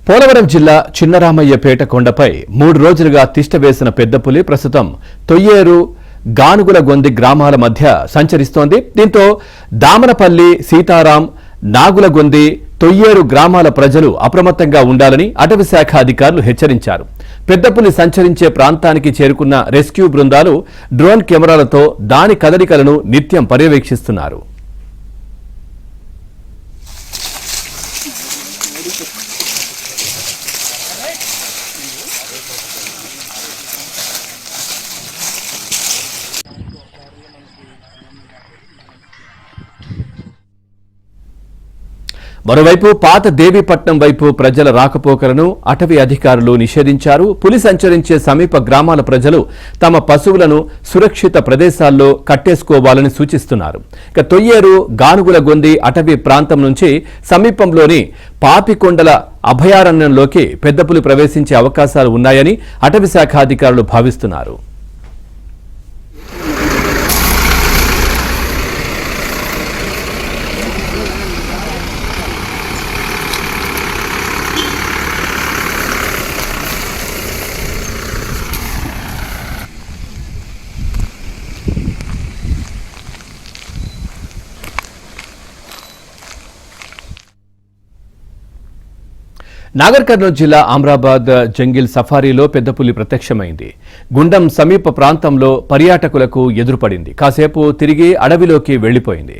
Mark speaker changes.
Speaker 1: పోలవరం జిల్లా చిన్నరామయ్యపేట కొండపై 3 రోజులుగా తిష్టవేసిన పెద్దపులి ప్రస్తుతం తొయ్యేరు గానుగులగొంది గ్రామాల మధ్య సంచరిస్తోంది. దీంతో దామనపల్లి, సీతారాం, నాగులగొంది, తొయ్యేరు గ్రామాల ప్రజలు అప్రమత్తంగా ఉండాలని అటవీశాఖ అధికారులు హెచ్చరించారు. పెద్దపులి సంచరించే ప్రాంతానికి చేరుకున్న రెస్క్యూ బృందాలు డ్రోన్ కెమెరాలతో దాని కదలికలను నిత్యం పర్యవేక్షిస్తున్నారు. మరోవైపు పాత దేవీపట్నం వైపు ప్రజల రాకపోకలను అటవీ అధికారులు నిషేధించారు. పులి సంచరించే సమీప గ్రామాల ప్రజలు తమ పశువులను సురక్షిత ప్రదేశాల్లో కట్టేసుకోవాలని సూచిస్తున్నారు. ఇక తొయ్యేరు గానుగులగొంది అటవీ ప్రాంతం నుంచి సమీపంలోని పాపికొండల అభయారణ్యంలోకి పెద్దపులి ప్రవేశించే అవకాశాలు ఉన్నాయని అటవీ శాఖ అధికారులు భావిస్తున్నారు. నాగర్ కర్నూలు జిల్లా అమ్రాబాద్ జంగిల్ సఫారీలో పెద్దపులి ప్రత్యక్షమైంది. గుండం సమీప ప్రాంతంలో పర్యాటకులకు ఎదురుపడింది. కాసేపు తిరిగి అడవిలోకి వెళ్లిపోయింది.